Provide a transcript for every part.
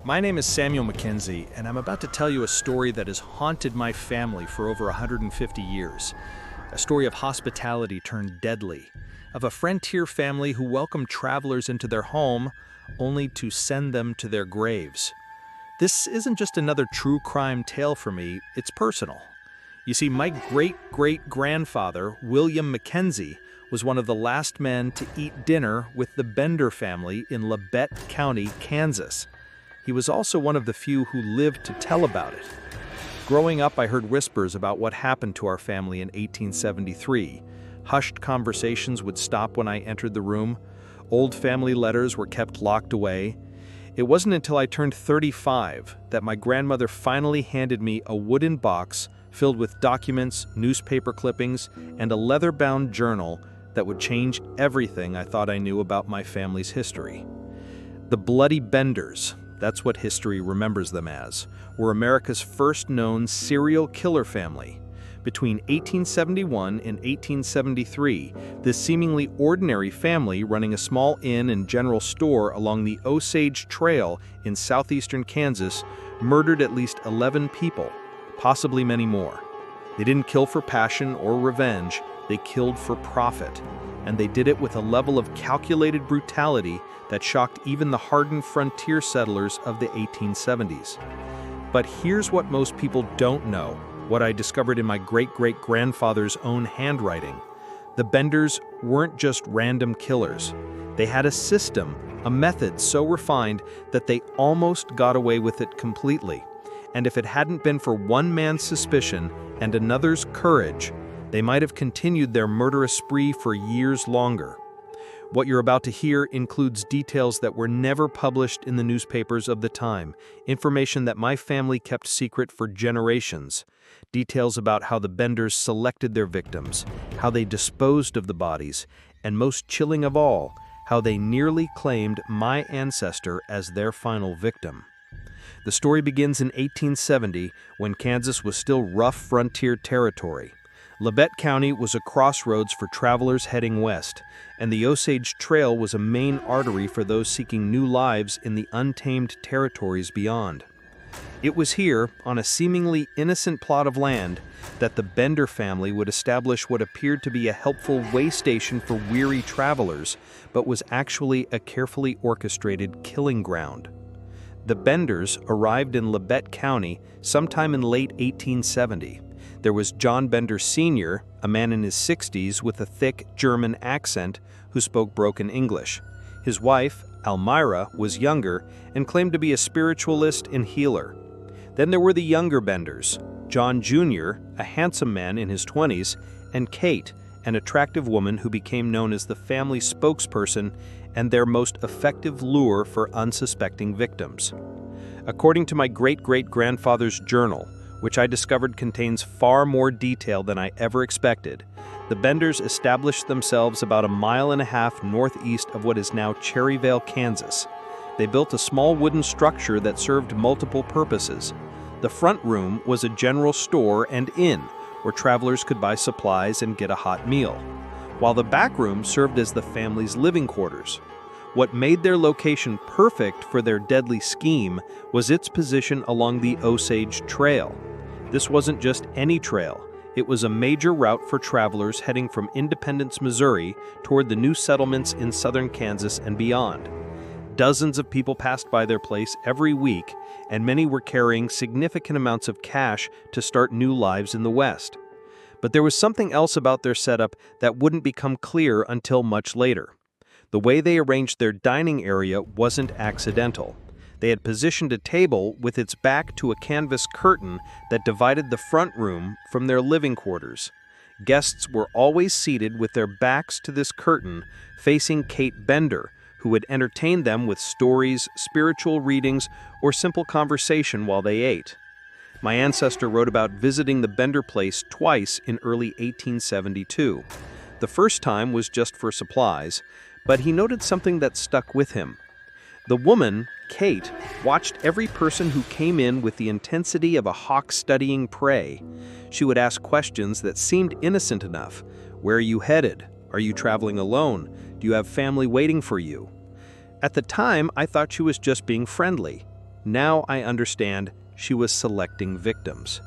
My name is Samuel McKenzie, and I'm about to tell you a story that has haunted my family for over 150 years. A story of hospitality turned deadly, of a frontier family who welcomed travelers into their home only to send them to their graves. This isn't just another true crime tale for me, it's personal. You see, my great-great-grandfather, William McKenzie, was one of the last men to eat dinner with the Bender family in Labette County, Kansas. He was also one of the few who lived to tell about it. Growing up, I heard whispers about what happened to our family in 1873. Hushed conversations would stop when I entered the room. Old family letters were kept locked away. It wasn't until I turned 35 that my grandmother finally handed me a wooden box filled with documents, newspaper clippings, and a leather-bound journal that would change everything I thought I knew about my family's history. The Bloody Benders, that's what history remembers them as, were America's first known serial killer family. Between 1871 and 1873, this seemingly ordinary family running a small inn and general store along the Osage Trail in southeastern Kansas murdered at least 11 people, possibly many more. They didn't kill for passion or revenge, they killed for profit. And they did it with a level of calculated brutality that shocked even the hardened frontier settlers of the 1870s. But here's what most people don't know, what I discovered in my great-great-grandfather's own handwriting. The Benders weren't just random killers. They had a system, a method so refined that they almost got away with it completely. And if it hadn't been for one man's suspicion and another's courage, they might have continued their murderous spree for years longer. What you're about to hear includes details that were never published in the newspapers of the time, information that my family kept secret for generations, details about how the Benders selected their victims, how they disposed of the bodies, and most chilling of all, how they nearly claimed my ancestor as their final victim. The story begins in 1870 when Kansas was still rough frontier territory. Labette County was a crossroads for travelers heading west, and the Osage Trail was a main artery for those seeking new lives in the untamed territories beyond. It was here, on a seemingly innocent plot of land, that the Bender family would establish what appeared to be a helpful way station for weary travelers, but was actually a carefully orchestrated killing ground. The Benders arrived in Labette County sometime in late 1870. There was John Bender Sr., a man in his 60s with a thick German accent who spoke broken English. His wife, Almira, was younger and claimed to be a spiritualist and healer. Then there were the younger Benders, John Jr., a handsome man in his 20s, and Kate, an attractive woman who became known as the family spokesperson and their most effective lure for unsuspecting victims. According to my great-great-grandfather's journal, which I discovered contains far more detail than I ever expected, the Benders established themselves about a mile and a half northeast of what is now Cherryvale, Kansas. They built a small wooden structure that served multiple purposes. The front room was a general store and inn, where travelers could buy supplies and get a hot meal, while the back room served as the family's living quarters. What made their location perfect for their deadly scheme was its position along the Osage Trail. This wasn't just any trail. It was a major route for travelers heading from Independence, Missouri, toward the new settlements in southern Kansas and beyond. Dozens of people passed by their place every week, and many were carrying significant amounts of cash to start new lives in the West. But there was something else about their setup that wouldn't become clear until much later. The way they arranged their dining area wasn't accidental. They had positioned a table with its back to a canvas curtain that divided the front room from their living quarters. Guests were always seated with their backs to this curtain, facing Kate Bender, who would entertain them with stories, spiritual readings, or simple conversation while they ate. My ancestor wrote about visiting the Bender place twice in early 1872. The first time was just for supplies, but he noted something that stuck with him. The woman, Kate, watched every person who came in with the intensity of a hawk studying prey. She would ask questions that seemed innocent enough. Where are you headed? Are you traveling alone? Do you have family waiting for you? At the time, I thought she was just being friendly. Now I understand she was selecting victims.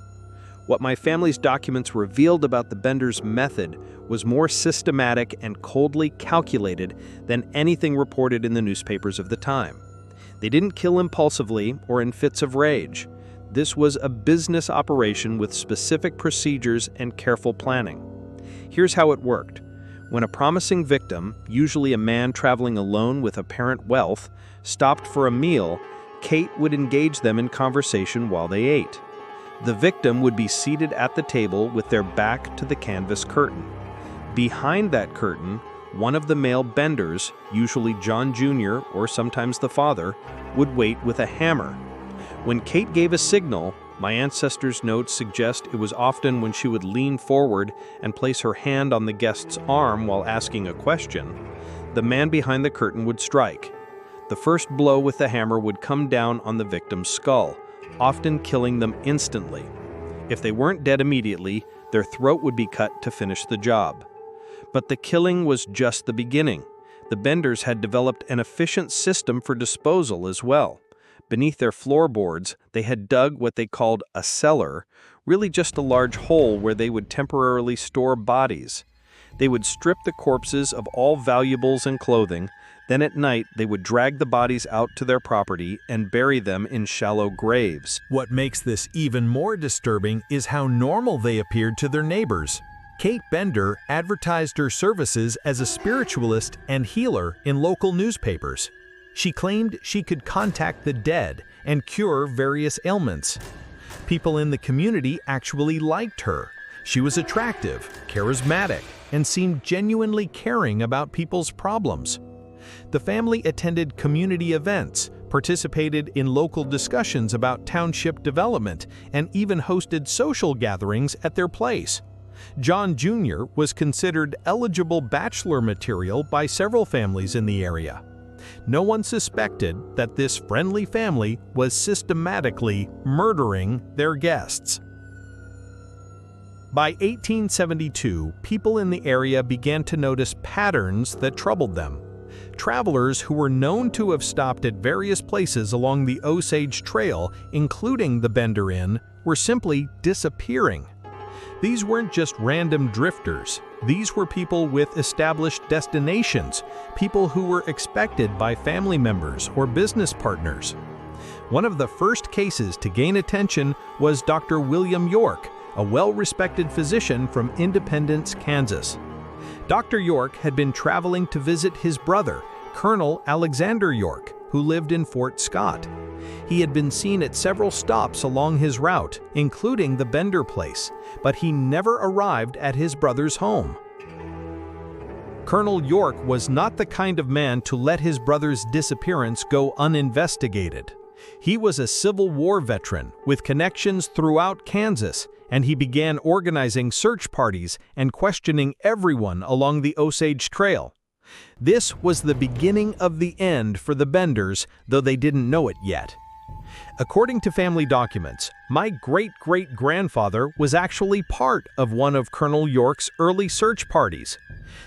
What my family's documents revealed about the Bender's method was more systematic and coldly calculated than anything reported in the newspapers of the time. They didn't kill impulsively or in fits of rage. This was a business operation with specific procedures and careful planning. Here's how it worked. When a promising victim, usually a man traveling alone with apparent wealth, stopped for a meal, Kate would engage them in conversation while they ate. The victim would be seated at the table with their back to the canvas curtain. Behind that curtain, one of the male Benders, usually John Jr. or sometimes the father, would wait with a hammer. When Kate gave a signal, my ancestor's notes suggest it was often when she would lean forward and place her hand on the guest's arm while asking a question, the man behind the curtain would strike. The first blow with the hammer would come down on the victim's skull, often killing them instantly. If they weren't dead immediately, their throat would be cut to finish the job. But the killing was just the beginning. The Benders had developed an efficient system for disposal as well. Beneath their floorboards, they had dug what they called a cellar, really just a large hole where they would temporarily store bodies. They would strip the corpses of all valuables and clothing. Then at night, they would drag the bodies out to their property and bury them in shallow graves. What makes this even more disturbing is how normal they appeared to their neighbors. Kate Bender advertised her services as a spiritualist and healer in local newspapers. She claimed she could contact the dead and cure various ailments. People in the community actually liked her. She was attractive, charismatic, and seemed genuinely caring about people's problems. The family attended community events, participated in local discussions about township development, and even hosted social gatherings at their place. John Jr. was considered eligible bachelor material by several families in the area. No one suspected that this friendly family was systematically murdering their guests. By 1872, people in the area began to notice patterns that troubled them. Travelers who were known to have stopped at various places along the Osage Trail, including the Bender Inn, were simply disappearing. These weren't just random drifters. These were people with established destinations, people who were expected by family members or business partners. One of the first cases to gain attention was Dr. William York, a well-respected physician from Independence, Kansas. Dr. York had been traveling to visit his brother, Colonel Alexander York, who lived in Fort Scott. He had been seen at several stops along his route, including the Bender place, but he never arrived at his brother's home. Colonel York was not the kind of man to let his brother's disappearance go uninvestigated. He was a Civil War veteran with connections throughout Kansas, and he began organizing search parties and questioning everyone along the Osage Trail. This was the beginning of the end for the Benders, though they didn't know it yet. According to family documents, my great-great-grandfather was actually part of one of Colonel York's early search parties.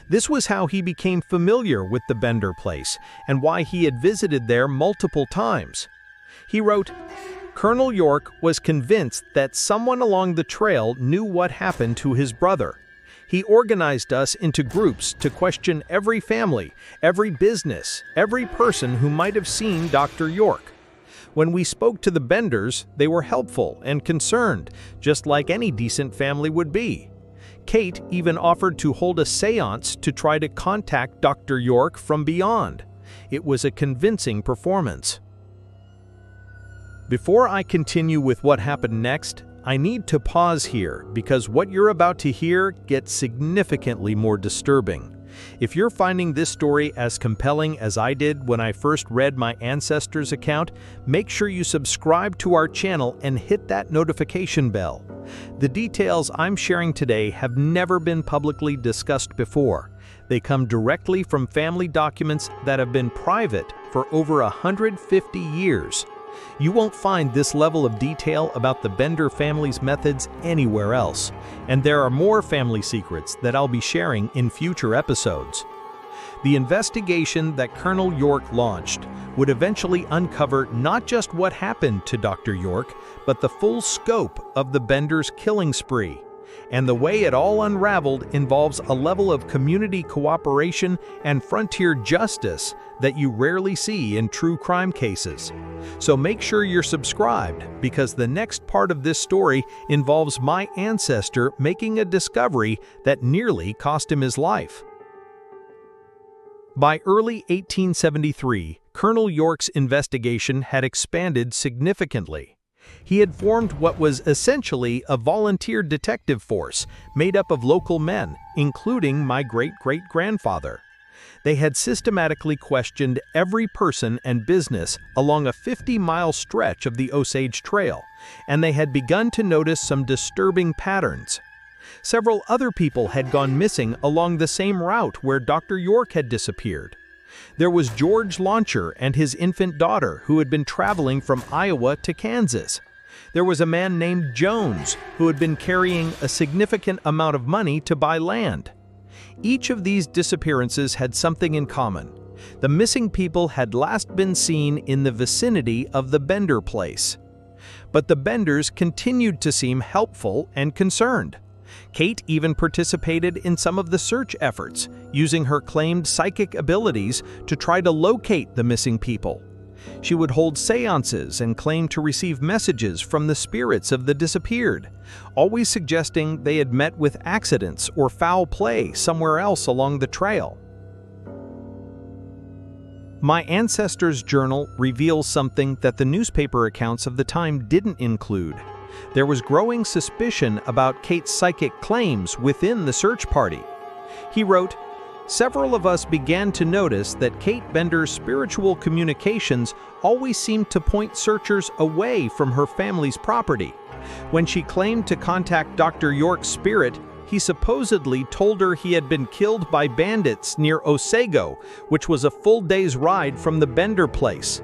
This was how he became familiar with the Bender place and why he had visited there multiple times. He wrote, "Colonel York was convinced that someone along the trail knew what happened to his brother. He organized us into groups to question every family, every business, every person who might have seen Dr. York. When we spoke to the Benders, they were helpful and concerned, just like any decent family would be. Kate even offered to hold a seance to try to contact Dr. York from beyond. It was a convincing performance." Before I continue with what happened next, I need to pause here because what you're about to hear gets significantly more disturbing. If you're finding this story as compelling as I did when I first read my Ancestor's account, make sure you subscribe to our channel and hit that notification bell. The details I'm sharing today have never been publicly discussed before. They come directly from family documents that have been private for over 150 years. You won't find this level of detail about the Bender family's methods anywhere else, and there are more family secrets that I'll be sharing in future episodes. The investigation that Colonel York launched would eventually uncover not just what happened to Dr. York, but the full scope of the Bender's killing spree. And the way it all unraveled involves a level of community cooperation and frontier justice that you rarely see in true crime cases. So make sure you're subscribed, because the next part of this story involves my ancestor making a discovery that nearly cost him his life. By early 1873, Colonel York's investigation had expanded significantly. He had formed what was essentially a volunteer detective force made up of local men, including my great-great-grandfather. They had systematically questioned every person and business along a 50-mile stretch of the Osage Trail, and they had begun to notice some disturbing patterns. Several other people had gone missing along the same route where Dr. York had disappeared. There was George Launcher and his infant daughter who had been traveling from Iowa to Kansas. There was a man named Jones who had been carrying a significant amount of money to buy land. Each of these disappearances had something in common. The missing people had last been seen in the vicinity of the Bender place. But the Benders continued to seem helpful and concerned. Kate even participated in some of the search efforts, using her claimed psychic abilities to try to locate the missing people. She would hold seances and claim to receive messages from the spirits of the disappeared, always suggesting they had met with accidents or foul play somewhere else along the trail. My ancestor's journal reveals something that the newspaper accounts of the time didn't include. There was growing suspicion about Kate's psychic claims within the search party. He wrote, "Several of us began to notice that Kate Bender's spiritual communications always seemed to point searchers away from her family's property. When she claimed to contact Dr. York's spirit, he supposedly told her he had been killed by bandits near Otsego, which was a full day's ride from the Bender place.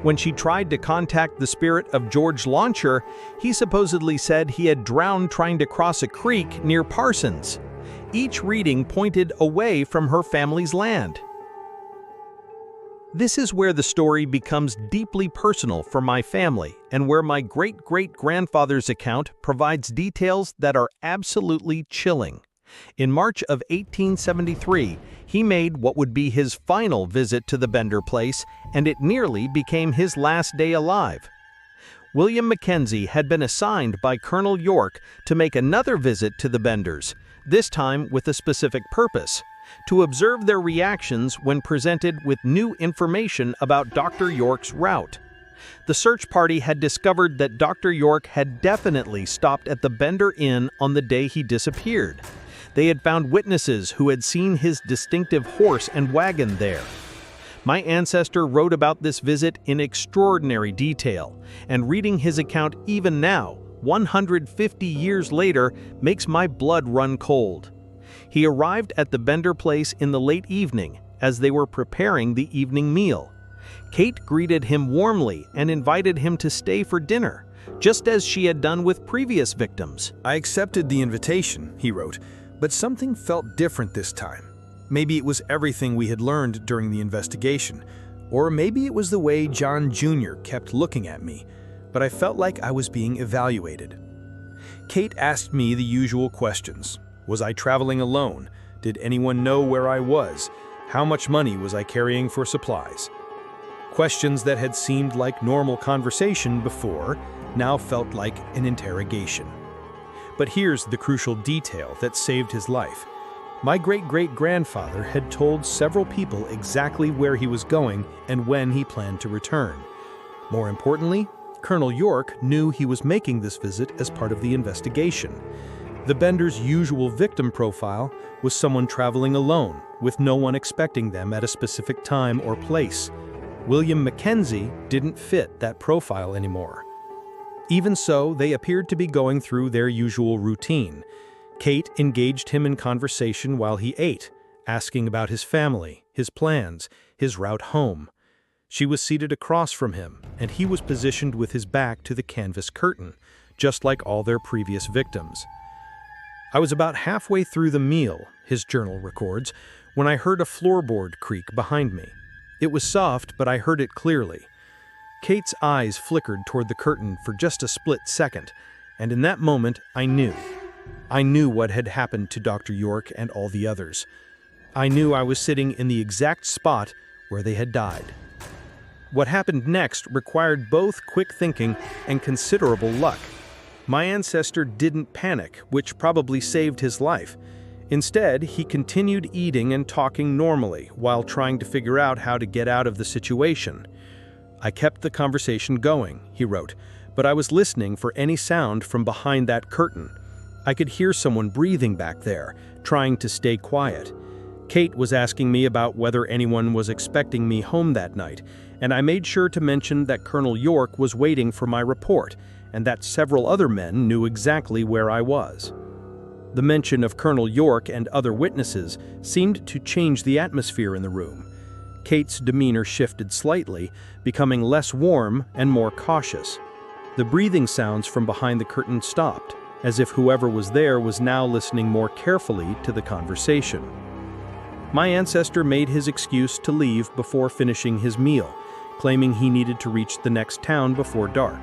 When she tried to contact the spirit of George Launcher, he supposedly said he had drowned trying to cross a creek near Parsons. Each reading pointed away from her family's land." This is where the story becomes deeply personal for my family, and where my great-great-grandfather's account provides details that are absolutely chilling. In March of 1873, he made what would be his final visit to the Bender place, and it nearly became his last day alive. William McKenzie had been assigned by Colonel York to make another visit to the Benders, this time with a specific purpose: to observe their reactions when presented with new information about Dr. York's route. The search party had discovered that Dr. York had definitely stopped at the Bender Inn on the day he disappeared. They had found witnesses who had seen his distinctive horse and wagon there. My ancestor wrote about this visit in extraordinary detail, and reading his account even now, 150 years later, makes my blood run cold. He arrived at the Bender place in the late evening as they were preparing the evening meal. Kate greeted him warmly and invited him to stay for dinner, just as she had done with previous victims. "I accepted the invitation," he wrote, "but something felt different this time. Maybe it was everything we had learned during the investigation, or maybe it was the way John Jr. kept looking at me, but I felt like I was being evaluated." Kate asked me the usual questions. Was I traveling alone? Did anyone know where I was? How much money was I carrying for supplies? Questions that had seemed like normal conversation before now felt like an interrogation. But here's the crucial detail that saved his life. My great-great-grandfather had told several people exactly where he was going and when he planned to return. More importantly, Colonel York knew he was making this visit as part of the investigation. The Bender's usual victim profile was someone traveling alone, with no one expecting them at a specific time or place. William McKenzie didn't fit that profile anymore. Even so, they appeared to be going through their usual routine. Kate engaged him in conversation while he ate, asking about his family, his plans, his route home. She was seated across from him, and he was positioned with his back to the canvas curtain, just like all their previous victims. "I was about halfway through the meal," his journal records, when I heard a floorboard creak behind me. It was soft, but I heard it clearly. Kate's eyes flickered toward the curtain for just a split second, and in that moment, I knew. I knew what had happened to Dr. York and all the others. I knew I was sitting in the exact spot where they had died. What happened next required both quick thinking and considerable luck. My ancestor didn't panic, which probably saved his life. Instead, he continued eating and talking normally while trying to figure out how to get out of the situation. "I kept the conversation going," he wrote, "but I was listening for any sound from behind that curtain. I could hear someone breathing back there, trying to stay quiet. Kate was asking me about whether anyone was expecting me home that night, and I made sure to mention that Colonel York was waiting for my report, and that several other men knew exactly where I was." The mention of Colonel York and other witnesses seemed to change the atmosphere in the room. Kate's demeanor shifted slightly, becoming less warm and more cautious. The breathing sounds from behind the curtain stopped, as if whoever was there was now listening more carefully to the conversation. My ancestor made his excuse to leave before finishing his meal, claiming he needed to reach the next town before dark.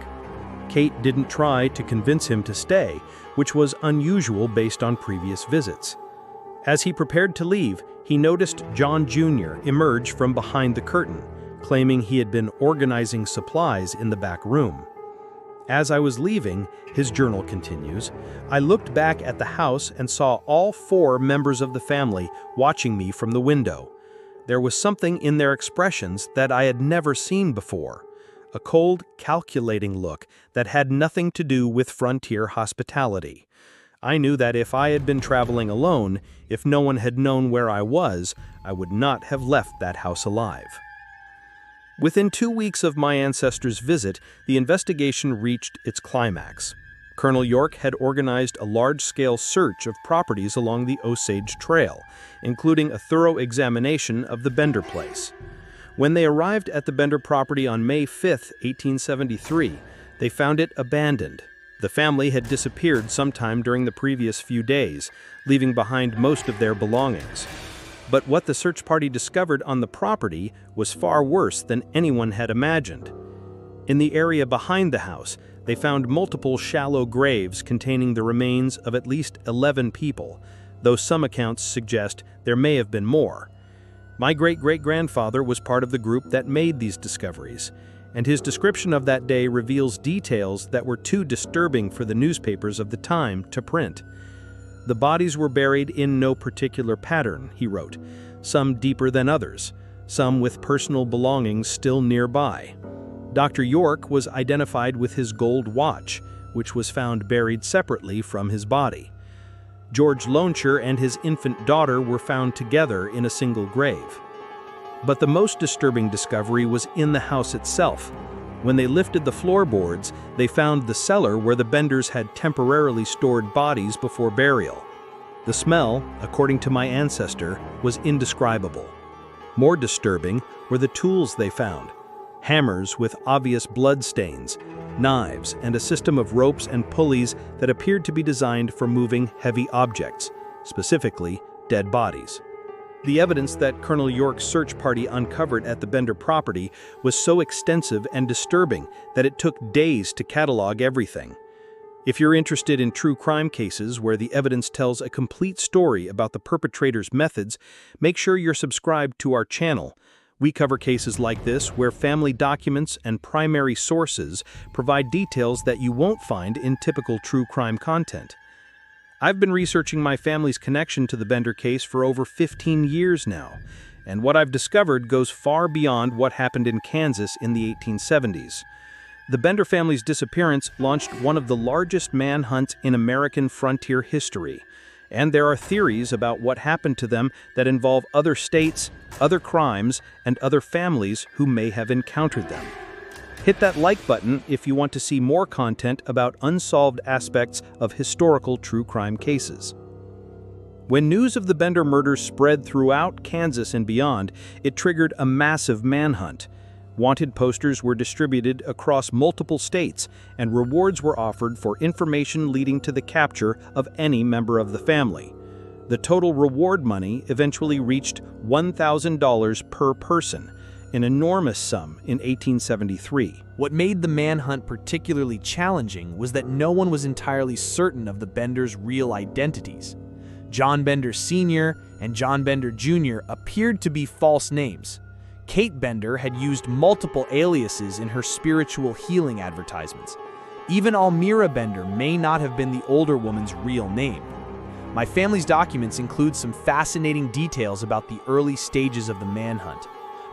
Kate didn't try to convince him to stay, which was unusual based on previous visits. As he prepared to leave, he noticed John Jr. emerge from behind the curtain, claiming he had been organizing supplies in the back room. "As I was leaving," his journal continues, "I looked back at the house and saw all 4 members of the family watching me from the window. There was something in their expressions that I had never seen before. A cold, calculating look that had nothing to do with frontier hospitality. I knew that if I had been traveling alone, if no one had known where I was, I would not have left that house alive." Within 2 weeks of my ancestor's visit, the investigation reached its climax. Colonel York had organized a large-scale search of properties along the Osage Trail, including a thorough examination of the Bender place. When they arrived at the Bender property on May 5, 1873, they found it abandoned. The family had disappeared sometime during the previous few days, leaving behind most of their belongings. But what the search party discovered on the property was far worse than anyone had imagined. In the area behind the house, they found multiple shallow graves containing the remains of at least 11 people, though some accounts suggest there may have been more. My great-great-grandfather was part of the group that made these discoveries, and his description of that day reveals details that were too disturbing for the newspapers of the time to print. "The bodies were buried in no particular pattern," he wrote, "some deeper than others, some with personal belongings still nearby. Dr. York was identified with his gold watch, which was found buried separately from his body. George Loansher and his infant daughter were found together in a single grave." But the most disturbing discovery was in the house itself. When they lifted the floorboards, they found the cellar where the Benders had temporarily stored bodies before burial. The smell, according to my ancestor, was indescribable. More disturbing were the tools they found: hammers with obvious blood stains, knives, and a system of ropes and pulleys that appeared to be designed for moving heavy objects, specifically dead bodies. The evidence that Colonel York's search party uncovered at the Bender property was so extensive and disturbing that it took days to catalog everything. If you're interested in true crime cases where the evidence tells a complete story about the perpetrator's methods, make sure you're subscribed to our channel. We cover cases like this where family documents and primary sources provide details that you won't find in typical true crime content. I've been researching my family's connection to the Bender case for over 15 years now, and what I've discovered goes far beyond what happened in Kansas in the 1870s. The Bender family's disappearance launched one of the largest manhunts in American frontier history, and there are theories about what happened to them that involve other states, other crimes, and other families who may have encountered them. Hit that like button if you want to see more content about unsolved aspects of historical true crime cases. When news of the Bender murders spread throughout Kansas and beyond, it triggered a massive manhunt. Wanted posters were distributed across multiple states, and rewards were offered for information leading to the capture of any member of the family. The total reward money eventually reached $1,000 per person, an enormous sum in 1873. What made the manhunt particularly challenging was that no one was entirely certain of the Benders' real identities. John Bender Sr. and John Bender Jr. appeared to be false names. Kate Bender had used multiple aliases in her spiritual healing advertisements. Even Almira Bender may not have been the older woman's real name. My family's documents include some fascinating details about the early stages of the manhunt.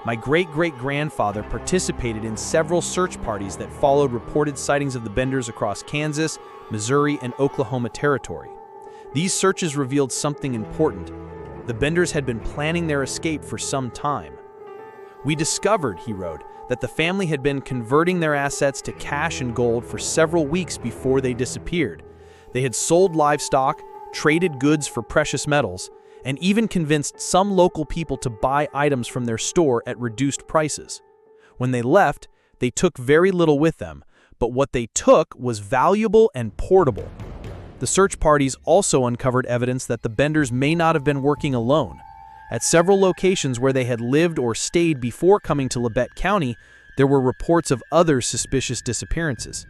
My great-great-grandfather participated in several search parties that followed reported sightings of the Benders across Kansas, Missouri, and Oklahoma territory. These searches revealed something important. The Benders had been planning their escape for some time. "We discovered," he wrote, "that the family had been converting their assets to cash and gold for several weeks before they disappeared. They had sold livestock, traded goods for precious metals, and even convinced some local people to buy items from their store at reduced prices. When they left, they took very little with them, but what they took was valuable and portable." The search parties also uncovered evidence that the Benders may not have been working alone. At several locations where they had lived or stayed before coming to Labette County, there were reports of other suspicious disappearances.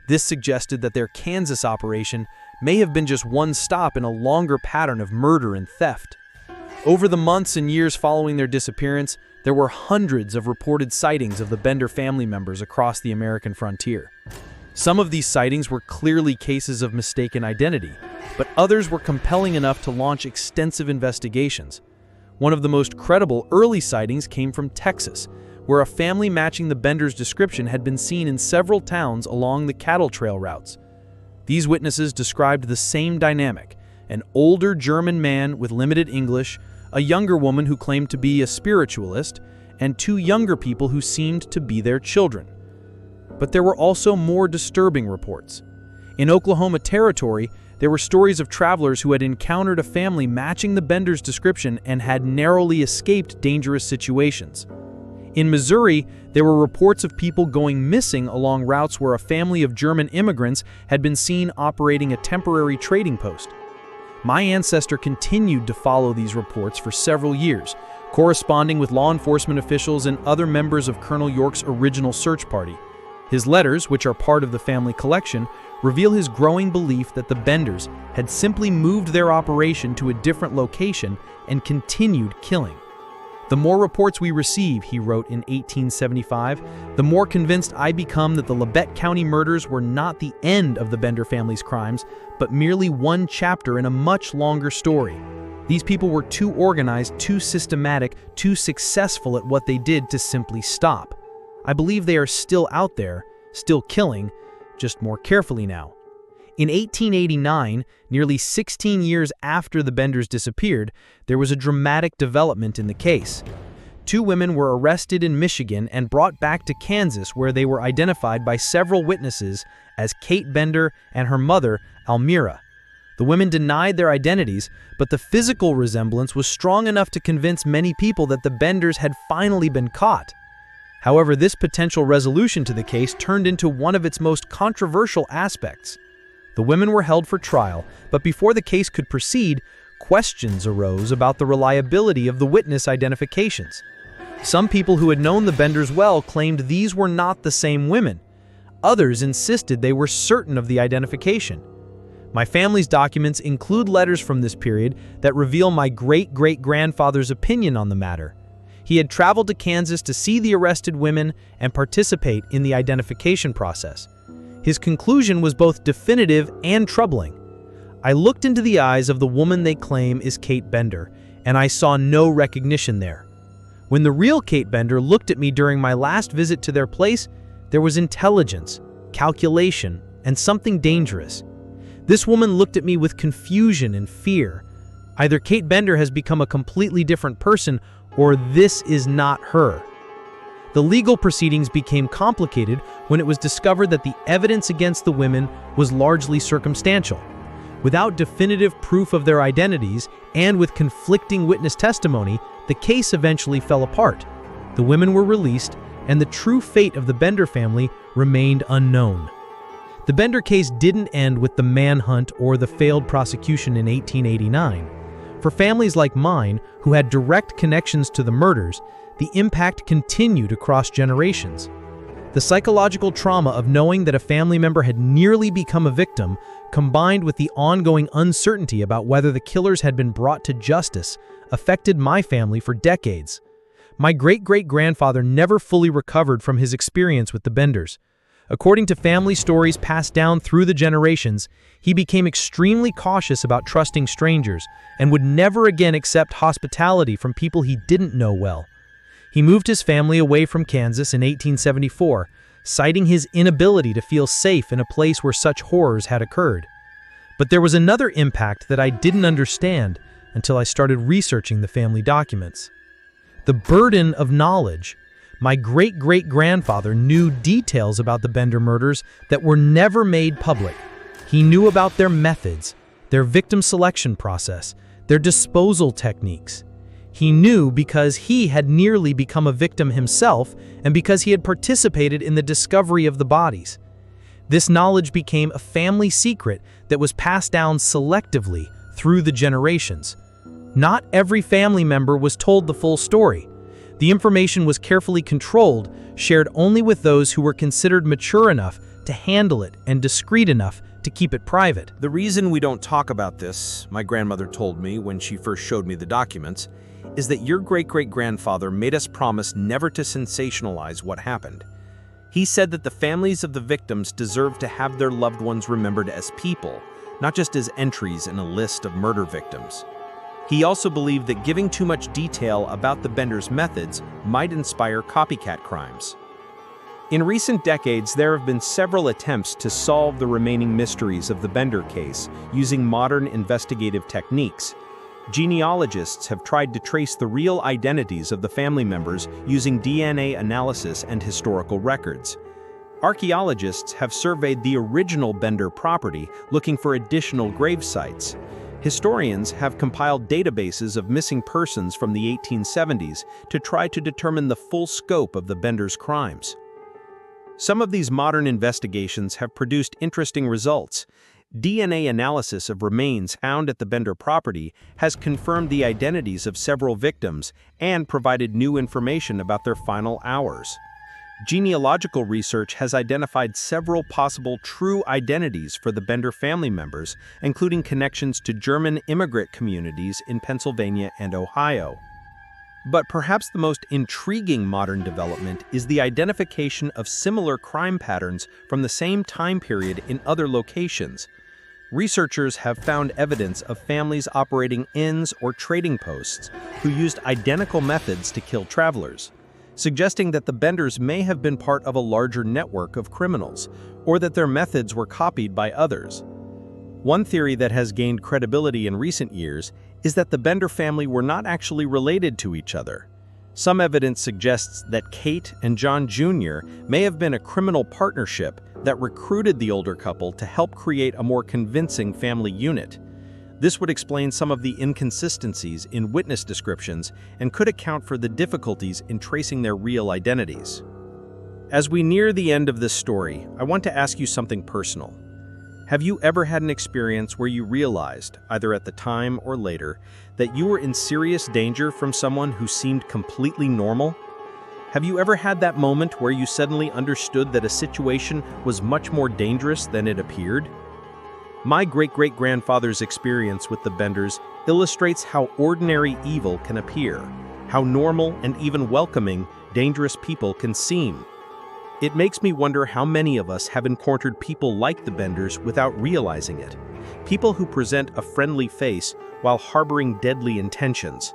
This suggested that their Kansas operation may have been just one stop in a longer pattern of murder and theft. Over the months and years following their disappearance, there were hundreds of reported sightings of the Bender family members across the American frontier. Some of these sightings were clearly cases of mistaken identity, but others were compelling enough to launch extensive investigations. One of the most credible early sightings came from Texas, where a family matching the Benders' description had been seen in several towns along the cattle trail routes. These witnesses described the same dynamic: an older German man with limited English, a younger woman who claimed to be a spiritualist, and two younger people who seemed to be their children. But there were also more disturbing reports. In Oklahoma territory, there were stories of travelers who had encountered a family matching the Benders' description and had narrowly escaped dangerous situations. In Missouri, there were reports of people going missing along routes where a family of German immigrants had been seen operating a temporary trading post. My ancestor continued to follow these reports for several years, corresponding with law enforcement officials and other members of Colonel York's original search party. His letters, which are part of the family collection, reveal his growing belief that the Benders had simply moved their operation to a different location and continued killing. "The more reports we receive," he wrote in 1875, "the more convinced I become that the Labette County murders were not the end of the Bender family's crimes, but merely one chapter in a much longer story. These people were too organized, too systematic, too successful at what they did to simply stop. I believe they are still out there, still killing, just more carefully now." In 1889, nearly 16 years after the Benders disappeared, there was a dramatic development in the case. Two women were arrested in Michigan and brought back to Kansas, where they were identified by several witnesses as Kate Bender and her mother, Almira. The women denied their identities, but the physical resemblance was strong enough to convince many people that the Benders had finally been caught. However, this potential resolution to the case turned into one of its most controversial aspects. The women were held for trial, but before the case could proceed, questions arose about the reliability of the witness identifications. Some people who had known the Benders well claimed these were not the same women. Others insisted they were certain of the identification. My family's documents include letters from this period that reveal my great-great-grandfather's opinion on the matter. He had traveled to Kansas to see the arrested women and participate in the identification process. His conclusion was both definitive and troubling. "I looked into the eyes of the woman they claim is Kate Bender, and I saw no recognition there. When the real Kate Bender looked at me during my last visit to their place, there was intelligence, calculation, and something dangerous. This woman looked at me with confusion and fear. Either Kate Bender has become a completely different person, or this is not her." The legal proceedings became complicated when it was discovered that the evidence against the women was largely circumstantial. Without definitive proof of their identities and with conflicting witness testimony, the case eventually fell apart. The women were released, and the true fate of the Bender family remained unknown. The Bender case didn't end with the manhunt or the failed prosecution in 1889. For families like mine, who had direct connections to the murders, the impact continued across generations. The psychological trauma of knowing that a family member had nearly become a victim, combined with the ongoing uncertainty about whether the killers had been brought to justice, affected my family for decades. My great-great-grandfather never fully recovered from his experience with the Benders. According to family stories passed down through the generations, he became extremely cautious about trusting strangers and would never again accept hospitality from people he didn't know well. He moved his family away from Kansas in 1874, citing his inability to feel safe in a place where such horrors had occurred. But there was another impact that I didn't understand until I started researching the family documents. The burden of knowledge. My great-great-grandfather knew details about the Bender murders that were never made public. He knew about their methods, their victim selection process, their disposal techniques. He knew because he had nearly become a victim himself and because he had participated in the discovery of the bodies. This knowledge became a family secret that was passed down selectively through the generations. Not every family member was told the full story. The information was carefully controlled, shared only with those who were considered mature enough to handle it and discreet enough to keep it private. The reason we don't talk about this, my grandmother told me when she first showed me the documents, is that your great-great-grandfather made us promise never to sensationalize what happened. He said that the families of the victims deserve to have their loved ones remembered as people, not just as entries in a list of murder victims. He also believed that giving too much detail about the Benders' methods might inspire copycat crimes. In recent decades, there have been several attempts to solve the remaining mysteries of the Bender case using modern investigative techniques. Genealogists have tried to trace the real identities of the family members using DNA analysis and historical records. Archaeologists have surveyed the original Bender property looking for additional grave sites. Historians have compiled databases of missing persons from the 1870s to try to determine the full scope of the Benders' crimes. Some of these modern investigations have produced interesting results. DNA analysis of remains found at the Bender property has confirmed the identities of several victims and provided new information about their final hours. Genealogical research has identified several possible true identities for the Bender family members, including connections to German immigrant communities in Pennsylvania and Ohio. But perhaps the most intriguing modern development is the identification of similar crime patterns from the same time period in other locations. Researchers have found evidence of families operating inns or trading posts who used identical methods to kill travelers, suggesting that the Benders may have been part of a larger network of criminals, or that their methods were copied by others. One theory that has gained credibility in recent years is that the Bender family were not actually related to each other. Some evidence suggests that Kate and John Jr. may have been a criminal partnership that recruited the older couple to help create a more convincing family unit. This would explain some of the inconsistencies in witness descriptions and could account for the difficulties in tracing their real identities. As we near the end of this story, I want to ask you something personal. Have you ever had an experience where you realized, either at the time or later, that you were in serious danger from someone who seemed completely normal? Have you ever had that moment where you suddenly understood that a situation was much more dangerous than it appeared? My great-great-grandfather's experience with the Benders illustrates how ordinary evil can appear, how normal and even welcoming dangerous people can seem. It makes me wonder how many of us have encountered people like the Benders without realizing it, people who present a friendly face while harboring deadly intentions.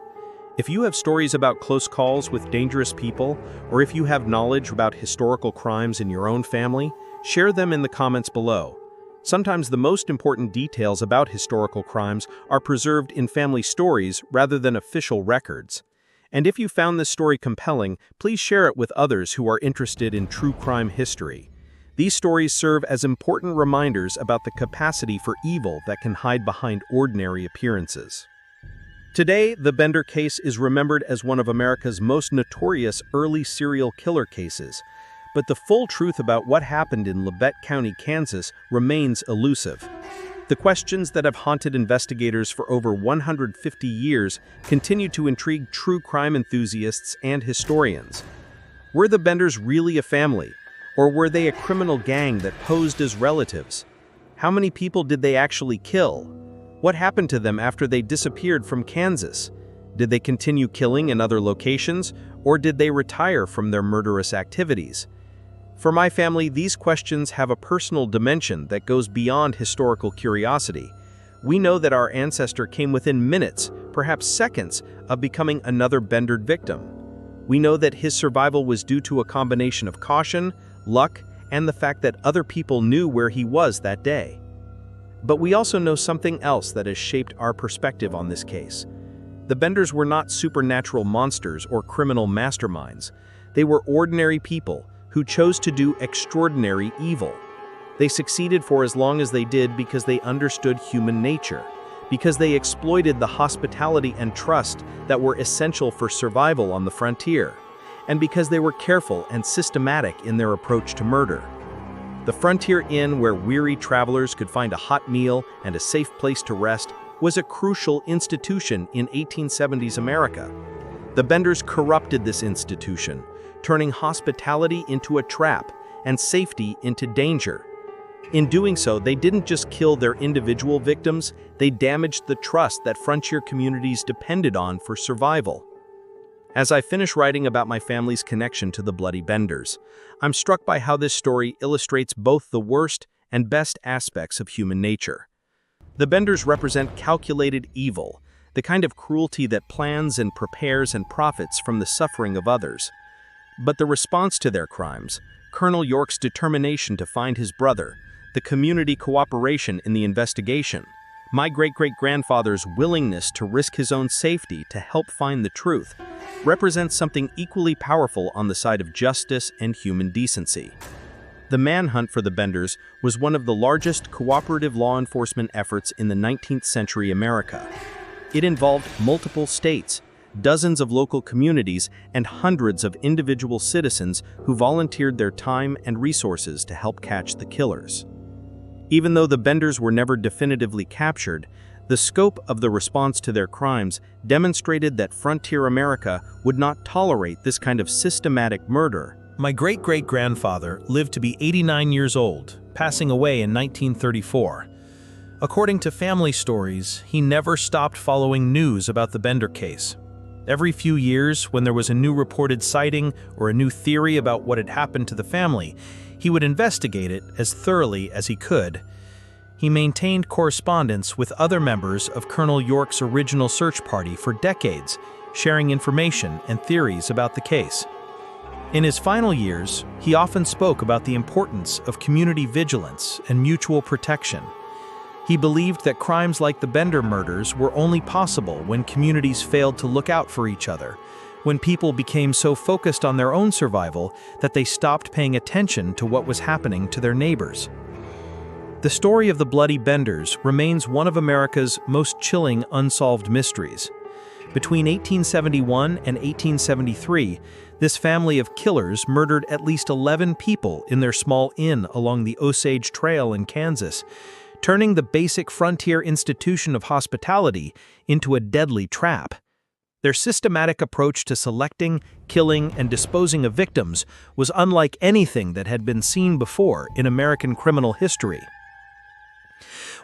If you have stories about close calls with dangerous people, or if you have knowledge about historical crimes in your own family, share them in the comments below. Sometimes the most important details about historical crimes are preserved in family stories rather than official records. And if you found this story compelling, please share it with others who are interested in true crime history. These stories serve as important reminders about the capacity for evil that can hide behind ordinary appearances. Today, the Bender case is remembered as one of America's most notorious early serial killer cases, but the full truth about what happened in Labette County, Kansas remains elusive. The questions that have haunted investigators for over 150 years continue to intrigue true crime enthusiasts and historians. Were the Benders really a family, or were they a criminal gang that posed as relatives? How many people did they actually kill? What happened to them after they disappeared from Kansas? Did they continue killing in other locations, or did they retire from their murderous activities? For my family, these questions have a personal dimension that goes beyond historical curiosity. We know that our ancestor came within minutes, perhaps seconds, of becoming another Bendered victim. We know that his survival was due to a combination of caution, luck, and the fact that other people knew where he was that day. But we also know something else that has shaped our perspective on this case. The Benders were not supernatural monsters or criminal masterminds. They were ordinary people who chose to do extraordinary evil. They succeeded for as long as they did because they understood human nature, because they exploited the hospitality and trust that were essential for survival on the frontier, and because they were careful and systematic in their approach to murder. The Frontier Inn, where weary travelers could find a hot meal and a safe place to rest, was a crucial institution in 1870s America. The Benders corrupted this institution, turning hospitality into a trap and safety into danger. In doing so, they didn't just kill their individual victims, they damaged the trust that frontier communities depended on for survival. As I finish writing about my family's connection to the Bloody Benders, I'm struck by how this story illustrates both the worst and best aspects of human nature. The Benders represent calculated evil, the kind of cruelty that plans and prepares and profits from the suffering of others. But the response to their crimes, Colonel York's determination to find his brother, the community cooperation in the investigation, my great-great-grandfather's willingness to risk his own safety to help find the truth, represents something equally powerful on the side of justice and human decency. The manhunt for the Benders was one of the largest cooperative law enforcement efforts in the 19th century America. It involved multiple states, dozens of local communities, and hundreds of individual citizens who volunteered their time and resources to help catch the killers. Even though the Benders were never definitively captured, the scope of the response to their crimes demonstrated that frontier America would not tolerate this kind of systematic murder. My great-great-grandfather lived to be 89 years old, passing away in 1934. According to family stories, he never stopped following news about the Bender case. Every few years, when there was a new reported sighting or a new theory about what had happened to the family, he would investigate it as thoroughly as he could. He maintained correspondence with other members of Colonel York's original search party for decades, sharing information and theories about the case. In his final years, he often spoke about the importance of community vigilance and mutual protection. He believed that crimes like the Bender murders were only possible when communities failed to look out for each other, when people became so focused on their own survival that they stopped paying attention to what was happening to their neighbors. The story of the Bloody Benders remains one of America's most chilling unsolved mysteries. Between 1871 and 1873, this family of killers murdered at least 11 people in their small inn along the Osage Trail in Kansas, turning the basic frontier institution of hospitality into a deadly trap. Their systematic approach to selecting, killing, and disposing of victims was unlike anything that had been seen before in American criminal history.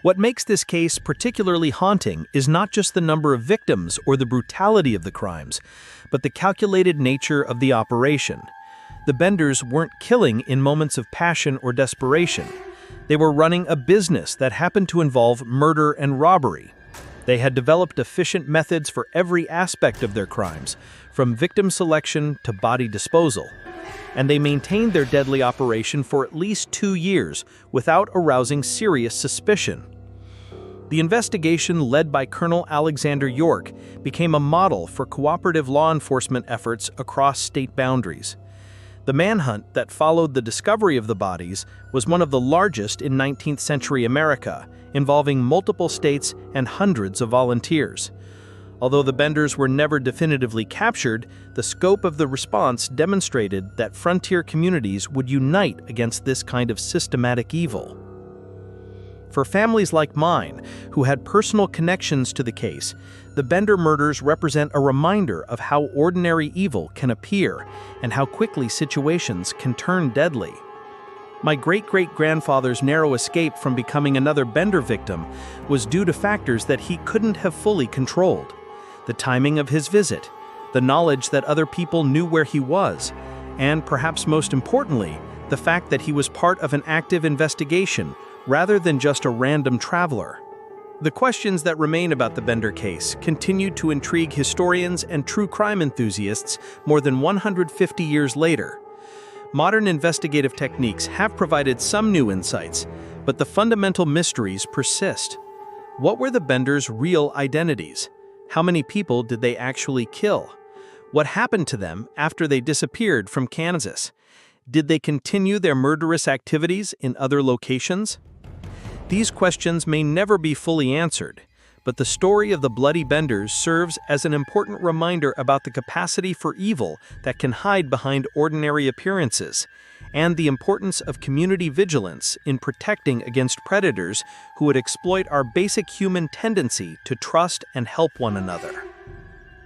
What makes this case particularly haunting is not just the number of victims or the brutality of the crimes, but the calculated nature of the operation. The Benders weren't killing in moments of passion or desperation. They were running a business that happened to involve murder and robbery. They had developed efficient methods for every aspect of their crimes, from victim selection to body disposal. And they maintained their deadly operation for at least 2 years without arousing serious suspicion. The investigation led by Colonel Alexander York became a model for cooperative law enforcement efforts across state boundaries. The manhunt that followed the discovery of the bodies was one of the largest in 19th century America, involving multiple states and hundreds of volunteers. Although the Benders were never definitively captured, the scope of the response demonstrated that frontier communities would unite against this kind of systematic evil. For families like mine, who had personal connections to the case, the Bender murders represent a reminder of how ordinary evil can appear and how quickly situations can turn deadly. My great-great-grandfather's narrow escape from becoming another Bender victim was due to factors that he couldn't have fully controlled. The timing of his visit, the knowledge that other people knew where he was, and perhaps most importantly, the fact that he was part of an active investigation rather than just a random traveler. The questions that remain about the Bender case continue to intrigue historians and true crime enthusiasts more than 150 years later. Modern investigative techniques have provided some new insights, but the fundamental mysteries persist. What were the Benders' real identities? How many people did they actually kill? What happened to them after they disappeared from Kansas? Did they continue their murderous activities in other locations? These questions may never be fully answered, but the story of the Bloody Benders serves as an important reminder about the capacity for evil that can hide behind ordinary appearances, and the importance of community vigilance in protecting against predators who would exploit our basic human tendency to trust and help one another.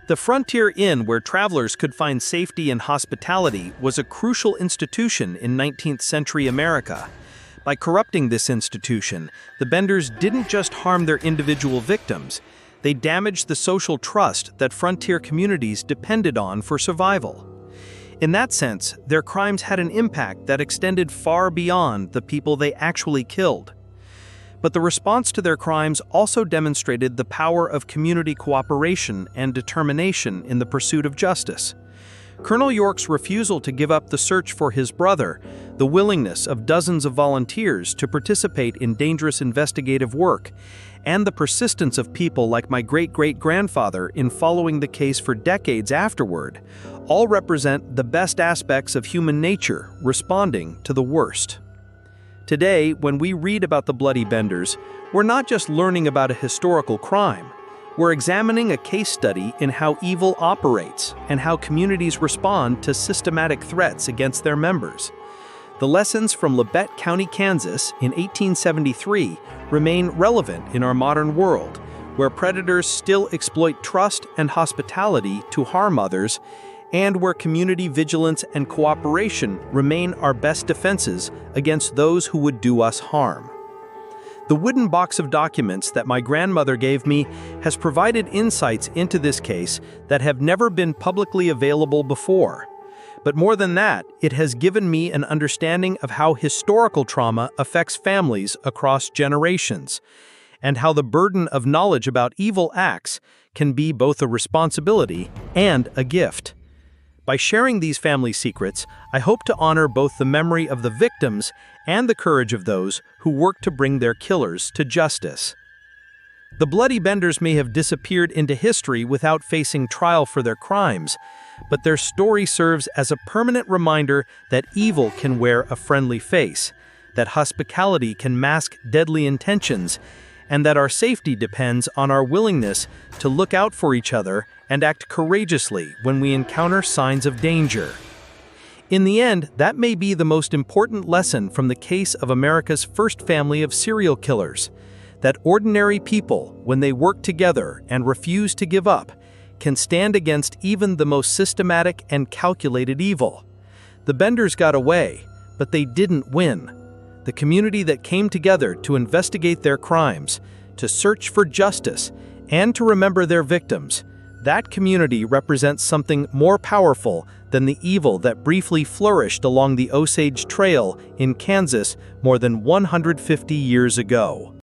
The Frontier Inn, where travelers could find safety and hospitality, was a crucial institution in 19th century America. By corrupting this institution, the Benders didn't just harm their individual victims, they damaged the social trust that frontier communities depended on for survival. In that sense, their crimes had an impact that extended far beyond the people they actually killed. But the response to their crimes also demonstrated the power of community cooperation and determination in the pursuit of justice. Colonel York's refusal to give up the search for his brother, the willingness of dozens of volunteers to participate in dangerous investigative work, and the persistence of people like my great-great-grandfather in following the case for decades afterward, all represent the best aspects of human nature responding to the worst. Today, when we read about the Bloody Benders, we're not just learning about a historical crime. We're examining a case study in how evil operates and how communities respond to systematic threats against their members. The lessons from Labette County, Kansas in 1873 remain relevant in our modern world, where predators still exploit trust and hospitality to harm others, and where community vigilance and cooperation remain our best defenses against those who would do us harm. The wooden box of documents that my grandmother gave me has provided insights into this case that have never been publicly available before. But more than that, it has given me an understanding of how historical trauma affects families across generations, and how the burden of knowledge about evil acts can be both a responsibility and a gift. By sharing these family secrets, I hope to honor both the memory of the victims and the courage of those who worked to bring their killers to justice. The Bloody Benders may have disappeared into history without facing trial for their crimes, but their story serves as a permanent reminder that evil can wear a friendly face, that hospitality can mask deadly intentions, and that our safety depends on our willingness to look out for each other and act courageously when we encounter signs of danger. In the end, that may be the most important lesson from the case of America's first family of serial killers, that ordinary people, when they work together and refuse to give up, can stand against even the most systematic and calculated evil. The Benders got away, but they didn't win. The community that came together to investigate their crimes, to search for justice, and to remember their victims, that community represents something more powerful than the evil that briefly flourished along the Osage Trail in Kansas more than 150 years ago.